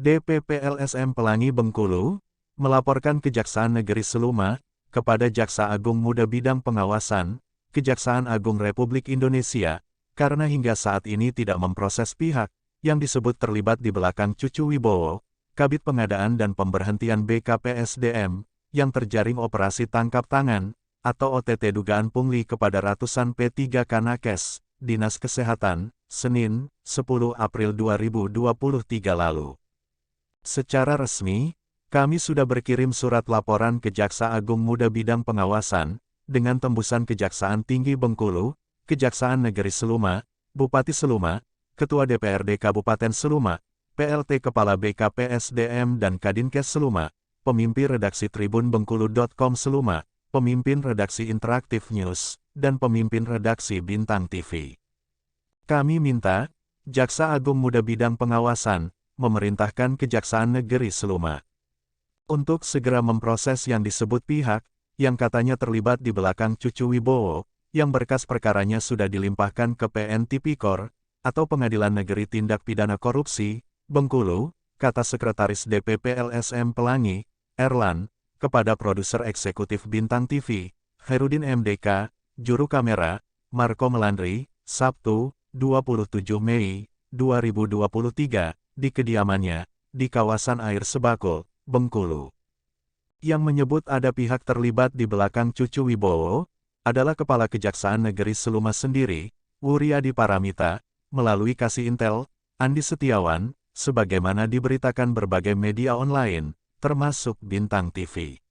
DPP LSM Pelangi Bengkulu, melaporkan Kejaksaan Negeri Seluma, kepada Jaksa Agung Muda Bidang Pengawasan, Kejaksaan Agung Republik Indonesia, karena hingga saat ini tidak memproses pihak, yang disebut terlibat di belakang Cucu Wibowo, Kabid Pengadaan dan Pemberhentian BKPSDM, yang terjaring operasi tangkap tangan, atau OTT dugaan pungli kepada ratusan P3K nakes, Dinas Kesehatan, Senin, 10 April 2023 lalu. Secara resmi, kami sudah berkirim surat laporan ke Jaksa Agung Muda Bidang Pengawasan, dengan tembusan Kejaksaan Tinggi Bengkulu, Kejaksaan Negeri Seluma, Bupati Seluma, Ketua DPRD Kabupaten Seluma, PLT Kepala BKPSDM dan Kadinkes Seluma, Pemimpin Redaksi Tribunbengkulu.com Seluma, Pemimpin Redaksi Interaktif News, dan Pemimpin Redaksi Bintang TV. Kami minta, Jaksa Agung Muda Bidang Pengawasan, memerintahkan Kejaksaan Negeri Seluma untuk segera memproses yang disebut pihak, yang katanya terlibat di belakang Cucu Wibowo, yang berkas perkaranya sudah dilimpahkan ke PN Tipikor, atau Pengadilan Negeri Tindak Pidana Korupsi, Bengkulu, kata Sekretaris DPP LSM Pelangi, Erlan, kepada Produser Eksekutif Bintang TV, Herudin MDK, Juru Kamera, Marco Melandri, Sabtu, 27 Mei, 2023, di kediamannya, di kawasan Air Sebakul, Bengkulu. Yang menyebut ada pihak terlibat di belakang Cucu Wibowo, adalah Kepala Kejaksaan Negeri Seluma sendiri, Wuryadi Paramita, melalui Kasih Intel, Andi Setiawan, sebagaimana diberitakan berbagai media online, termasuk Bintang TV.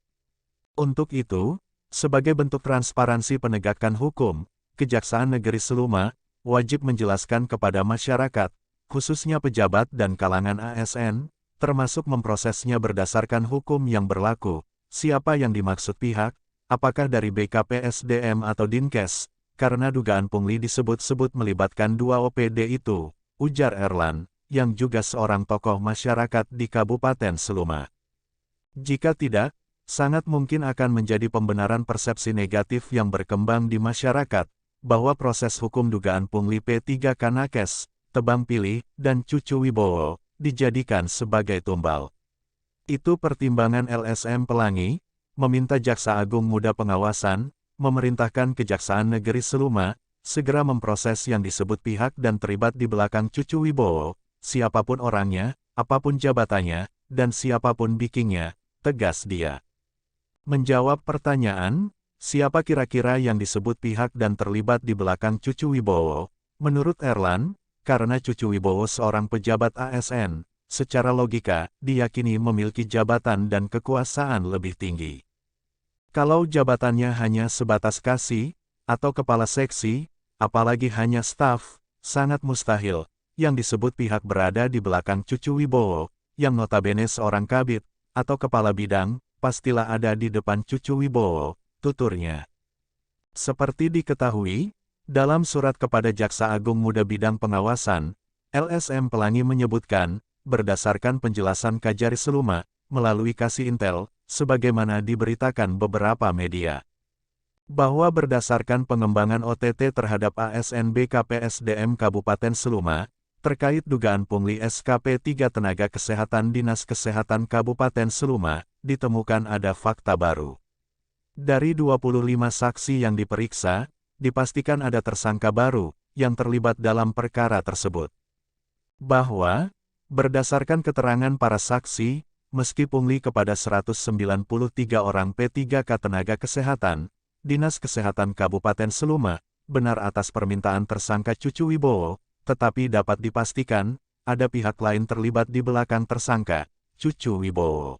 Untuk itu, sebagai bentuk transparansi penegakan hukum, Kejaksaan Negeri Seluma, wajib menjelaskan kepada masyarakat, khususnya pejabat dan kalangan ASN, termasuk memprosesnya berdasarkan hukum yang berlaku, siapa yang dimaksud pihak, apakah dari BKPSDM atau Dinkes, karena dugaan pungli disebut-sebut melibatkan dua OPD itu, ujar Erlan, yang juga seorang tokoh masyarakat di Kabupaten Seluma. Jika tidak, sangat mungkin akan menjadi pembenaran persepsi negatif yang berkembang di masyarakat, bahwa proses hukum dugaan pungli P3K nakes, Tebang Pilih, dan Cucu Wibowo, dijadikan sebagai tumbal. Itu pertimbangan LSM Pelangi, meminta Jaksa Agung Muda Pengawasan, memerintahkan Kejaksaan Negeri Seluma, segera memproses yang disebut pihak dan terlibat di belakang Cucu Wibowo, siapapun orangnya, apapun jabatannya, dan siapapun bikingnya, tegas dia. Menjawab pertanyaan, siapa kira-kira yang disebut pihak dan terlibat di belakang Cucu Wibowo, menurut Erlan, karena Cucu Wibowo seorang pejabat ASN, secara logika, diyakini memiliki jabatan dan kekuasaan lebih tinggi. Kalau jabatannya hanya sebatas kasih, atau kepala seksi, apalagi hanya staf, sangat mustahil, yang disebut pihak berada di belakang Cucu Wibowo, yang notabene seorang kabid, atau kepala bidang, pastilah ada di depan Cucu Wibowo, tuturnya. Seperti diketahui, dalam surat kepada Jaksa Agung Muda Bidang Pengawasan, LSM Pelangi menyebutkan, berdasarkan penjelasan Kajari Seluma, melalui Kasih Intel, sebagaimana diberitakan beberapa media, bahwa berdasarkan pengembangan OTT terhadap ASN BKPSDM Kabupaten Seluma, terkait dugaan pungli SKP 3 Tenaga Kesehatan Dinas Kesehatan Kabupaten Seluma, ditemukan ada fakta baru. Dari 25 saksi yang diperiksa, dipastikan ada tersangka baru, yang terlibat dalam perkara tersebut. Bahwa, berdasarkan keterangan para saksi, meski pungli kepada 193 orang P3K Tenaga Kesehatan, Dinas Kesehatan Kabupaten Seluma, benar atas permintaan tersangka Cucu Wibowo, tetapi dapat dipastikan, ada pihak lain terlibat di belakang tersangka, Cucu Wibowo.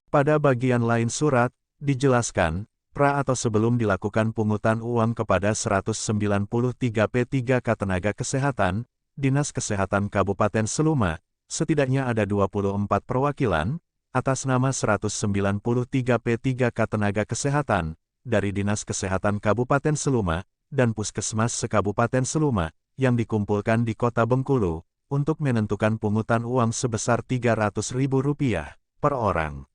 Pada bagian lain surat, dijelaskan, pra atau sebelum dilakukan pungutan uang kepada 193 P3K Tenaga Kesehatan, Dinas Kesehatan Kabupaten Seluma, setidaknya ada 24 perwakilan, atas nama 193 P3K Tenaga Kesehatan, dari Dinas Kesehatan Kabupaten Seluma, dan Puskesmas se-Kabupaten Seluma, yang dikumpulkan di Kota Bengkulu, untuk menentukan pungutan uang sebesar Rp300.000 per orang.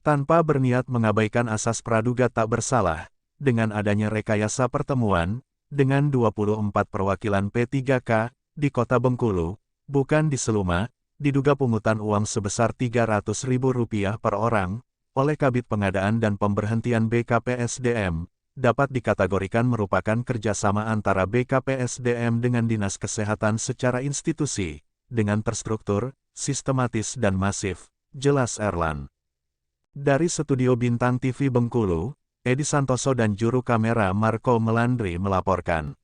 Tanpa berniat mengabaikan asas praduga tak bersalah, dengan adanya rekayasa pertemuan, dengan 24 perwakilan P3K, di Kota Bengkulu, bukan di Seluma, diduga pungutan uang sebesar Rp300.000 per orang, oleh Kabid Pengadaan dan Pemberhentian BKPSDM, dapat dikategorikan merupakan kerjasama antara BKPSDM dengan Dinas Kesehatan secara institusi, dengan terstruktur, sistematis dan masif, jelas Erlan. Dari Studio Bintang TV Bengkulu, Edi Santoso dan juru kamera Marco Melandri melaporkan.